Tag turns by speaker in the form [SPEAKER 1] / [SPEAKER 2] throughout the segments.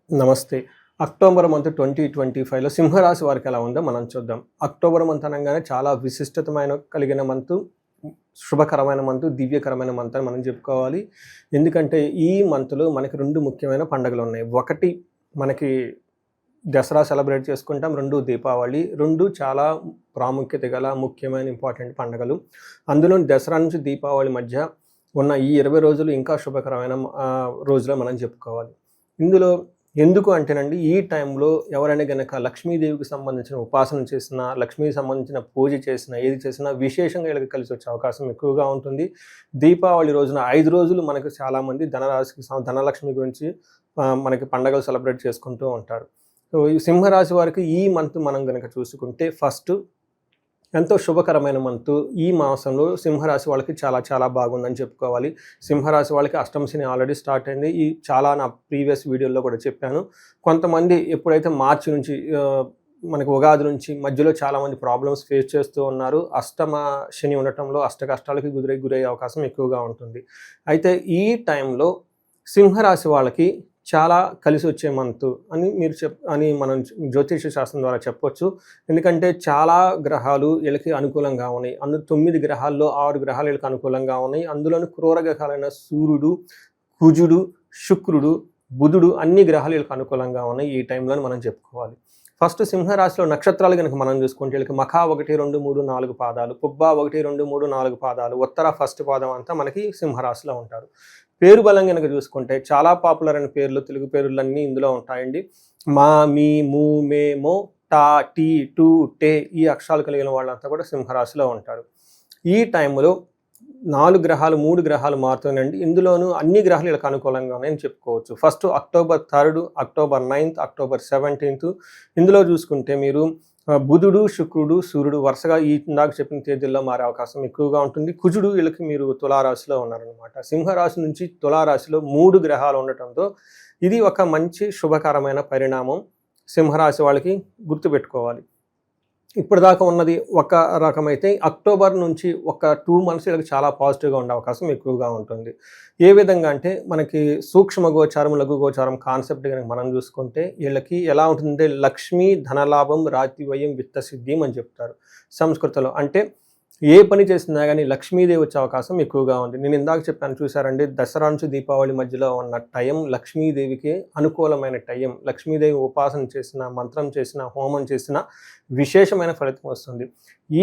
[SPEAKER 1] నమస్తే. October month 2025లో సింహరాశి వారికి ఎలా ఉందో మనం చూద్దాం. అక్టోబర్ మంత్ అనంగానే చాలా విశిష్టతమైన కలిగిన మంతు, శుభకరమైన మంతు, దివ్యకరమైన మంత్ అని మనం చెప్పుకోవాలి. ఎందుకంటే ఈ మంత్‌లో మనకి 2 ముఖ్యమైన పండుగలున్నాయి. ఒకటి మనకి దసరా సెలబ్రేట్ చేసుకుంటాం. 2 దీపావళి. 2 చాలా ప్రాముఖ్యత గల ముఖ్యమైన ఇంపార్టెంట్ పండుగలు. అందులో దసరా నుంచి దీపావళి మధ్య ఉన్న ఈ 20 రోజులు ఇంకా శుభకరమైన రోజులు మనం చెప్పుకోవాలి. ఇందులో ఎందుకు అంటేనండి, ఈ టైంలో ఎవరైనా గనక లక్ష్మీదేవికి సంబంధించిన ఉపాసన చేసినా, లక్ష్మీకి సంబంధించిన పూజ చేసినా, ఏది చేసినా విశేషంగా వీళ్ళకి కలిసి వచ్చే అవకాశం ఎక్కువగా ఉంటుంది. దీపావళి రోజున 5 రోజులు మనకు చాలామంది ధనలక్ష్మి గురించి మనకి పండగలు సెలబ్రేట్ చేసుకుంటూ ఉంటారు. సో ఈ సింహరాశి వారికి ఈ మంత్ మనం గనక చూసుకుంటే ఫస్ట్ ఎంతో శుభకరమైన మంతు. ఈ మాసంలో సింహరాశి వాళ్ళకి చాలా చాలా బాగుందని చెప్పుకోవాలి. సింహరాశి వాళ్ళకి అష్టమ శని ఆల్రెడీ స్టార్ట్ అయింది. నా ప్రీవియస్ వీడియోలో కూడా చెప్పాను. కొంతమంది ఎప్పుడైతే మార్చి నుంచి మనకి ఉగాది నుంచి మధ్యలో చాలామంది ప్రాబ్లమ్స్ ఫేస్ చేస్తూ ఉన్నారు. అష్టమ శని ఉండటంలో అష్ట కష్టాలకి గురయ్యే అవకాశం ఎక్కువగా ఉంటుంది. అయితే ఈ టైంలో సింహరాశి వాళ్ళకి చాలా కలిసి వచ్చే మంతు అని మనం జ్యోతిష శాస్త్రం ద్వారా చెప్పొచ్చు. ఎందుకంటే చాలా గ్రహాలు వీళ్ళకి అనుకూలంగా ఉన్నాయి. 9 గ్రహాల్లో 6 గ్రహాలు వీళ్ళకి అనుకూలంగా ఉన్నాయి. అందులోని క్రూర గ్రహాలైన సూర్యుడు, కుజుడు, శుక్రుడు, బుధుడు అన్ని గ్రహాలు వీళ్ళకి అనుకూలంగా ఉన్నాయి. ఈ టైంలో మనం చెప్పుకోవాలి. ఫస్ట్ సింహరాశిలో నక్షత్రాలు కనుక మనం చూసుకుంటే వీళ్ళకి మఖా 1, 2, 3, 4 పాదాలు, పుబ్బ 1, 2, 3, 4 పాదాలు, ఉత్తర ఫస్ట్ పాదం అంతా మనకి సింహరాశిలో ఉంటారు. పేరు బలం కనుక చూసుకుంటే చాలా పాపులర్ అయిన పేర్లు, తెలుగు పేర్లన్నీ ఇందులో ఉంటాయండి. మా, మీ, ము, మే, మో, టా, టీ, టు, టే ఈ అక్షరాలు కలిగిన వాళ్ళంతా కూడా సింహరాశిలో ఉంటారు. ఈ టైంలో 3 గ్రహాలు మారుతున్నాయండి. ఇందులోనూ అన్ని గ్రహాలు వీళ్ళకి అనుకూలంగా ఉన్నాయని చెప్పుకోవచ్చు. First October 3, October 9, October 17. ఇందులో చూసుకుంటే మీరు బుధుడు, శుక్రుడు, సూర్యుడు వరుసగా ఇందాక చెప్పిన తేదీల్లో మారే అవకాశం ఎక్కువగా ఉంటుంది. కుజుడు వీళ్ళకి మీరు తులారాశిలో ఉన్నారనమాట. సింహరాశి నుంచి తులారాశిలో 3 గ్రహాలు ఉండటంతో ఇది ఒక మంచి శుభకరమైన పరిణామం. సింహరాశి వాళ్ళకి గుర్తుపెట్టుకోవాలి. ఇప్పటిదాకా ఉన్నది ఒక రకమైతే అక్టోబర్ నుంచి ఒక 2 months వీళ్ళకి చాలా పాజిటివ్గా ఉండే అవకాశం ఎక్కువగా ఉంటుంది. ఏ విధంగా అంటే మనకి సూక్ష్మ గోచారం, లఘు గోచారం కాన్సెప్ట్ కనుక మనం చూసుకుంటే వీళ్ళకి ఎలా ఉంటుందంటే లక్ష్మీ ధనలాభం రాతివయం విత్తసిద్ధి అని చెప్తారు సంస్కృతంలో. అంటే ఏ పని చేసినా కానీ లక్ష్మీదేవి వచ్చే అవకాశం ఎక్కువగా ఉంది. నేను ఇందాక చెప్పాను చూసారండి, దసరా నుంచి దీపావళి మధ్యలో ఉన్న టైం లక్ష్మీదేవికి అనుకూలమైన టైం. లక్ష్మీదేవి ఉపాసన చేసిన, మంత్రం చేసిన, హోమం చేసిన విశేషమైన ఫలితం వస్తుంది.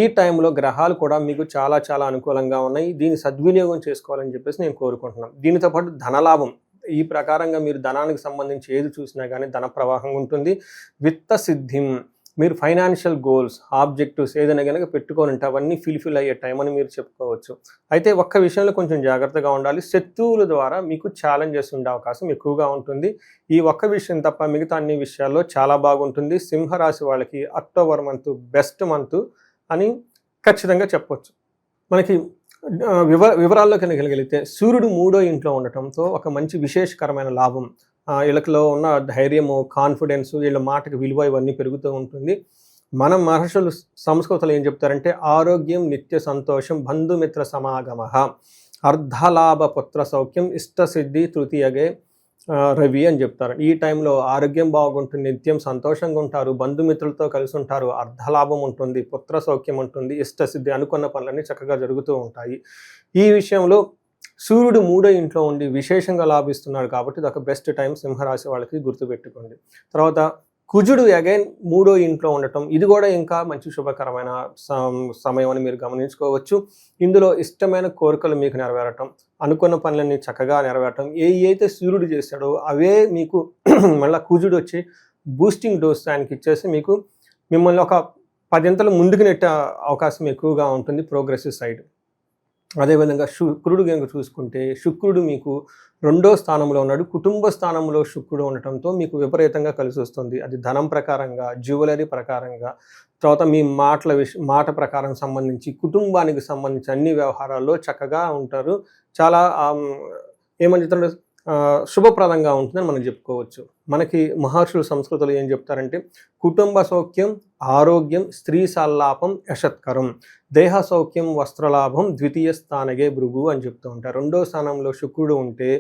[SPEAKER 1] ఈ టైంలో గ్రహాలు కూడా మీకు చాలా చాలా అనుకూలంగా ఉన్నాయి. దీన్ని సద్వినియోగం చేసుకోవాలని చెప్పేసి నేను కోరుకుంటున్నాను. దీనితో పాటు ధనలాభం, ఈ ప్రకారంగా మీరు ధనానికి సంబంధించి ఏది చూసినా కానీ ధన ప్రవాహం ఉంటుంది. విత్త సిద్ధిం, మీరు ఫైనాన్షియల్ గోల్స్, ఆబ్జెక్టివ్స్ ఏదైనా కనుక పెట్టుకొని ఉంటే అవన్నీ ఫుల్ఫిల్ అయ్యే టైం అని మీరు చెప్పుకోవచ్చు. అయితే ఒక్క విషయంలో కొంచెం జాగ్రత్తగా ఉండాలి. శత్రువుల ద్వారా మీకు ఛాలెంజెస్ ఉండే అవకాశం ఎక్కువగా ఉంటుంది. ఈ ఒక్క విషయం తప్ప మిగతా అన్ని విషయాల్లో చాలా బాగుంటుంది. సింహరాశి వాళ్ళకి అక్టోబర్ మంత్ బెస్ట్ మంత్ అని ఖచ్చితంగా చెప్పొచ్చు. మనకి వివరాల్లో కనుక వెళ్ళగలిగితే సూర్యుడు 3వ ఇంట్లో ఉండటంతో ఒక మంచి విశేషకరమైన లాభం, వీళ్ళకిలో ఉన్న ధైర్యము, కాన్ఫిడెన్స్, వీళ్ళ మాటకి విలువ ఇవన్నీ పెరుగుతూ ఉంటుంది. మనం మహర్షులు సంస్కృతంలో ఏం చెప్తారంటే ఆరోగ్యం, నిత్య సంతోషం, బంధుమిత్ర సమాగమ, అర్ధలాభ పుత్ర సౌఖ్యం, ఇష్టసిద్ధి తృతీయగే రవి అని చెప్తారు. ఈ టైంలో ఆరోగ్యం బాగుంటుంది, నిత్యం సంతోషంగా ఉంటారు, బంధుమిత్రులతో కలిసి ఉంటారు, అర్ధలాభం ఉంటుంది, పుత్ర సౌఖ్యం ఉంటుంది, ఇష్టసిద్ధి, అనుకున్న పనులన్నీ చక్కగా జరుగుతూ ఉంటాయి. ఈ విషయంలో సూర్యుడు 3వ ఇంట్లో ఉండి విశేషంగా లాభిస్తున్నాడు కాబట్టి ఇది ఒక బెస్ట్ టైం సింహరాశి వాళ్ళకి గుర్తుపెట్టుకోండి. తర్వాత కుజుడు అగైన్ 3వ ఇంట్లో ఉండటం, ఇది కూడా ఇంకా మంచి శుభకరమైన సమయం అని మీరు గమనించుకోవచ్చు. ఇందులో ఇష్టమైన కోరికలు మీకు నెరవేరటం, అనుకున్న పనులన్నీ చక్కగా నెరవేరటం, అయితే సూర్యుడు చేశాడో అవే మీకు మళ్ళీ కుజుడు వచ్చి బూస్టింగ్ డోస్ ఆయనకి ఇచ్చేసి మీకు మిమ్మల్ని ఒక 10 అంతలు ముందుకు నెట్టే అవకాశం ఎక్కువగా ఉంటుంది ప్రోగ్రెసివ్ సైడ్. అదేవిధంగా శుక్రుడు కనుక చూసుకుంటే శుక్రుడు మీకు 2వ స్థానంలో ఉన్నాడు. కుటుంబ స్థానంలో శుక్రుడు ఉండటంతో మీకు విపరీతంగా కలిసి వస్తుంది. అది ధనం ప్రకారంగా, జ్యువెలరీ ప్రకారంగా, తర్వాత మీ మాట ప్రకారం సంబంధించి, కుటుంబానికి సంబంధించి అన్ని వ్యవహారాల్లో చక్కగా ఉంటారు. చాలా ఏమని చెప్తారు, శుభప్రదంగా ఉంటుందని మనం చెప్పుకోవచ్చు. మనకి మహర్షులు సంస్కృతిలో ఏం చెప్తారంటే కుటుంబ సౌఖ్యం, ఆరోగ్యం, స్త్రీ సల్లాపం, యశత్కరం, దేహ సౌఖ్యం, వస్త్రలాభం, ద్వితీయ స్థానగే భృగు అని చెప్తూ ఉంటారు. 2వ స్థానంలో శుక్రుడు ఉంటే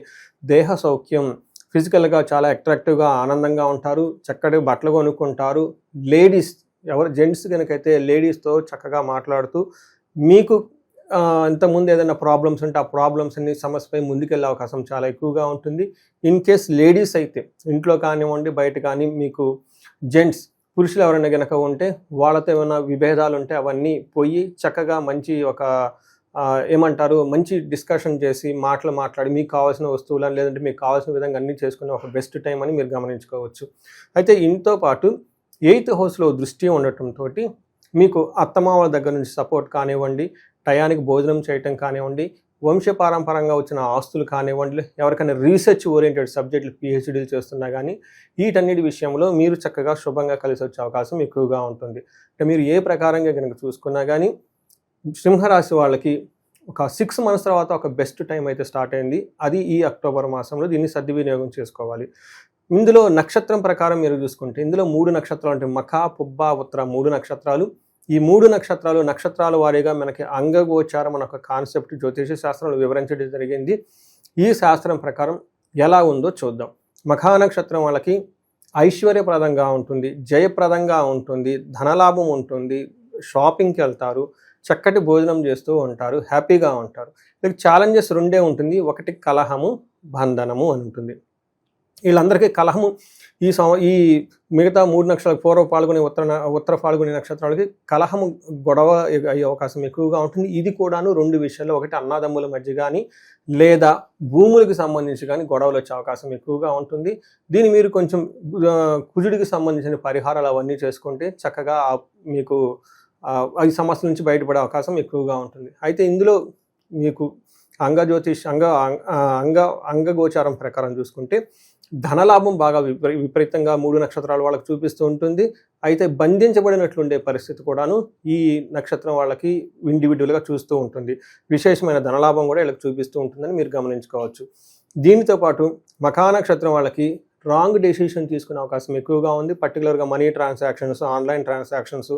[SPEAKER 1] దేహ సౌఖ్యం, ఫిజికల్గా చాలా అట్రాక్టివ్గా ఆనందంగా ఉంటారు, చక్కటి బట్టలు కొనుక్కుంటారు. లేడీస్ జెంట్స్ కనుకైతే లేడీస్తో చక్కగా మాట్లాడుతూ మీకు ఇంతకుముందు ఏదైనా ప్రాబ్లమ్స్ ఉంటే ఆ ప్రాబ్లమ్స్ అన్ని సమస్యపై ముందుకెళ్ళే అవకాశం చాలా ఎక్కువగా ఉంటుంది. ఇన్ కేస్ లేడీస్ అయితే ఇంట్లో కానివ్వండి బయట కానీ మీకు జెంట్స్ పురుషులు ఎవరైనా కనుక ఉంటే వాళ్ళతో ఏమైనా విభేదాలు ఉంటే అవన్నీ పోయి చక్కగా మంచి ఒక ఏమంటారు మంచి డిస్కషన్ చేసి మాట్లాడి మీకు కావాల్సిన వస్తువులను లేదంటే మీకు కావాల్సిన విధంగా అన్నీ చేసుకునే ఒక బెస్ట్ టైం అని మీరు గమనించుకోవచ్చు. అయితే ఇంతో పాటు 8th హౌస్లో దృష్టి ఉండటంతో మీకు అత్తమామల దగ్గర నుంచి సపోర్ట్ కానివ్వండి, టయానికి భోజనం చేయటం కానివ్వండి, వంశపారంపరంగా వచ్చిన ఆస్తులు కానివ్వండి, ఎవరికైనా రీసెర్చ్ ఓరియంటెడ్ సబ్జెక్టులు పిహెచ్డీలు చేస్తున్నా కానీ వీటన్నిటి విషయంలో మీరు చక్కగా శుభంగా కలిసి వచ్చే అవకాశం ఎక్కువగా ఉంటుంది. అంటే మీరు ఏ ప్రకారంగా కనుక చూసుకున్నా కానీ సింహరాశి వాళ్ళకి ఒక 6 months తర్వాత ఒక బెస్ట్ టైం అయితే స్టార్ట్ అయింది. అది ఈ అక్టోబర్ మాసంలో దీన్ని సద్వినియోగం చేసుకోవాలి. ఇందులో నక్షత్రం ప్రకారం మీరు చూసుకుంటే ఇందులో 3 నక్షత్రాలు అంటే మఖ, పుబ్బ, ఉత్తర 3 నక్షత్రాలు. ఈ 3 నక్షత్రాల వారీగా మనకి అంగగోచారం అనే ఒక కాన్సెప్ట్ జ్యోతిష శాస్త్రంలో వివరించడం జరిగింది. ఈ శాస్త్రం ప్రకారం ఎలా ఉందో చూద్దాం. మఖా నక్షత్రం వాళ్ళకి ఐశ్వర్యప్రదంగా ఉంటుంది, జయప్రదంగా ఉంటుంది, ధనలాభం ఉంటుంది, షాపింగ్కి వెళ్తారు, చక్కటి భోజనం చేస్తూ ఉంటారు, హ్యాపీగా ఉంటారు. వీళ్ళకి ఛాలెంజెస్ 2 ఉంటుంది. ఒకటి కలహము, బంధనము అని ఉంటుంది. వీళ్ళందరికీ కలహము ఈ మిగతా 3 నక్షత్రాలు పూర్వ పాల్గొనే ఉత్తర పాల్గొనే నక్షత్రాలకి కలహము గొడవ అయ్యే అవకాశం ఎక్కువగా ఉంటుంది. ఇది కూడాను 2 విషయాల్లో, ఒకటి అన్నదమ్ముల మధ్య కానీ లేదా భూములకు సంబంధించి కానీ గొడవలు వచ్చే అవకాశం ఎక్కువగా ఉంటుంది. దీన్ని మీరు కొంచెం కుజుడికి సంబంధించిన పరిహారాలు అవన్నీ చేసుకుంటే చక్కగా మీకు ఈ సమస్యల నుంచి బయటపడే అవకాశం ఎక్కువగా ఉంటుంది. అయితే ఇందులో మీకు అంగగోచారం ప్రకారం చూసుకుంటే ధనలాభం బాగా విపరీతంగా 3 నక్షత్రాల వాళ్ళకి చూపిస్తూ ఉంటుంది. అయితే బంధించబడినట్లుండే పరిస్థితి కూడాను ఈ నక్షత్రం వాళ్ళకి ఇండివిజువల్గా చూస్తూ ఉంటుంది. విశేషమైన ధనలాభం కూడా వీళ్ళకి చూపిస్తూ ఉంటుందని మీరు గమనించుకోవచ్చు. దీనితో పాటు మఖా నక్షత్రం వాళ్ళకి రాంగ్ డెసిషన్ తీసుకునే అవకాశం ఎక్కువగా ఉంది. పర్టికులర్గా మనీ ట్రాన్సాక్షన్స్, ఆన్లైన్ ట్రాన్సాక్షన్స్,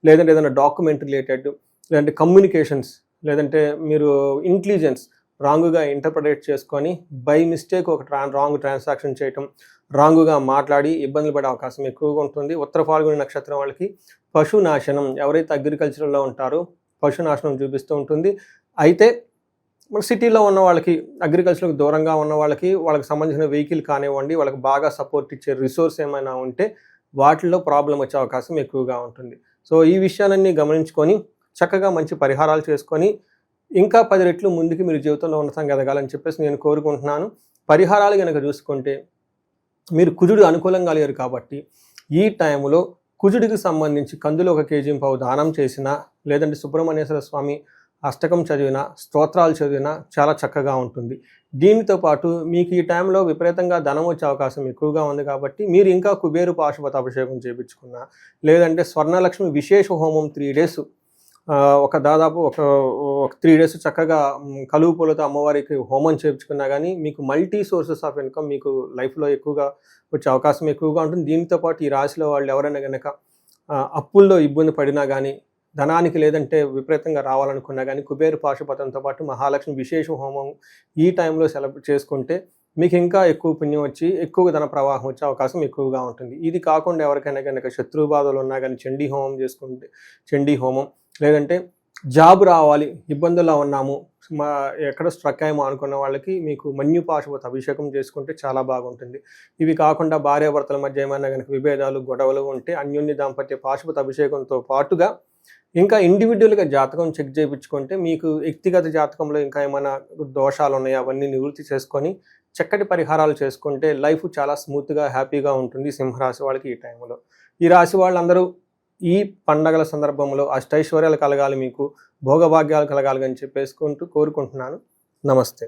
[SPEAKER 1] లేదంటే ఏదైనా డాక్యుమెంట్ రిలేటెడ్, లేదంటే కమ్యూనికేషన్స్, లేదంటే మీరు ఇంటెలిజెన్స్ రాంగుగా ఇంటర్ప్రిటేట్ చేసుకొని బై మిస్టేక్ ఒక రాంగ్ ట్రాన్సాక్షన్ చేయటం, రాంగుగా మాట్లాడి ఇబ్బందులు పడే అవకాశం ఎక్కువగా ఉంటుంది. ఉత్తర పాల్గొనే నక్షత్రం వాళ్ళకి పశునాశనం, ఎవరైతే అగ్రికల్చర్లో ఉంటారో పశునాశనం చూపిస్తూ ఉంటుంది. అయితే మన సిటీలో ఉన్న వాళ్ళకి, అగ్రికల్చర్కి దూరంగా ఉన్న వాళ్ళకి సంబంధించిన వెహికల్ కానివ్వండి, వాళ్ళకి బాగా సపోర్ట్ ఇచ్చే రిసోర్స్ ఏమైనా ఉంటే వాటిల్లో ప్రాబ్లం వచ్చే అవకాశం ఎక్కువగా ఉంటుంది. సో ఈ విషయాలన్నీ గమనించుకొని చక్కగా మంచి పరిహారాలు చేసుకొని ఇంకా 10 రెట్లు ముందుకు మీరు జీవితంలో ఉన్నతంగా ఎదగాలని చెప్పేసి నేను కోరుకుంటున్నాను. పరిహారాలు కనుక చూసుకుంటే మీరు కుజుడు అనుకూలంగా లేరు కాబట్టి ఈ టైంలో కుజుడికి సంబంధించి కందులు 1 kg దానం చేసినా, లేదంటే సుబ్రహ్మణ్యేశ్వర స్వామి అష్టకం చదివినా, స్తోత్రాలు చదివినా చాలా చక్కగా ఉంటుంది. దీనితో పాటు మీకు ఈ టైంలో విపరీతంగా ధనం వచ్చే అవకాశం ఎక్కువగా ఉంది కాబట్టి మీరు ఇంకా కుబేరు పాశుపత అభిషేకం చేయించుకున్నా, లేదంటే స్వర్ణలక్ష్మి విశేష హోమం 3 days దాదాపు ఒక 3 days చక్కగా కలువు పూలతో అమ్మవారికి హోమం చేయించుకున్నా కానీ మీకు మల్టీ సోర్సెస్ ఆఫ్ ఇన్కమ్ మీకు లైఫ్లో ఎక్కువగా వచ్చే అవకాశం ఎక్కువగా ఉంటుంది. దీనితో పాటు ఈ రాశిలో వాళ్ళు ఎవరైనా కనుక అప్పుల్లో ఇబ్బంది పడినా కానీ, ధనానికి లేదంటే విపరీతంగా రావాలనుకున్నా కానీ కుబేరు పాశుపతంతో పాటు మహాలక్ష్మి విశేష హోమం ఈ టైంలో సెలబ్రేట్ చేసుకుంటే మీకు ఇంకా ఎక్కువ పుణ్యం వచ్చి ఎక్కువ ధన ప్రవాహం వచ్చే అవకాశం ఎక్కువగా ఉంటుంది. ఇది కాకుండా ఎవరికైనా కనుక శత్రు బాధలు ఉన్నా కానీ చండీ హోమం చేసుకుంటే, చండీ హోమం, లేదంటే జాబ్ రావాలి, ఇబ్బందుల్లో ఉన్నాము, ఎక్కడ స్ట్రక్ అయ్యామో అనుకున్న వాళ్ళకి మీకు మన్యు పాశుపత అభిషేకం చేసుకుంటే చాలా బాగుంటుంది. ఇవి కాకుండా భార్యాభర్తల మధ్య ఏమైనా కనుక విభేదాలు, గొడవలు ఉంటే అన్యోన్య దాంపత్య పాశుపత అభిషేకంతో పాటుగా ఇంకా ఇండివిజువల్గా జాతకం చెక్ చేయించుకుంటే మీకు వ్యక్తిగత జాతకంలో ఇంకా ఏమైనా దోషాలు ఉన్నాయో అవన్నీ నివృత్తి చేసుకొని చక్కటి పరిహారాలు చేసుకుంటే లైఫ్ చాలా స్మూత్గా, హ్యాపీగా ఉంటుంది సింహరాశి వాళ్ళకి ఈ టైంలో. ఈ రాశి వాళ్ళందరూ ఈ పండగల సందర్భంలో అష్టైశ్వర్యాలు కలగాలి, మీకు భోగభాగ్యాలు కలగాలి అని చెప్పేసుకుంటూ కోరుకుంటున్నాను. నమస్తే.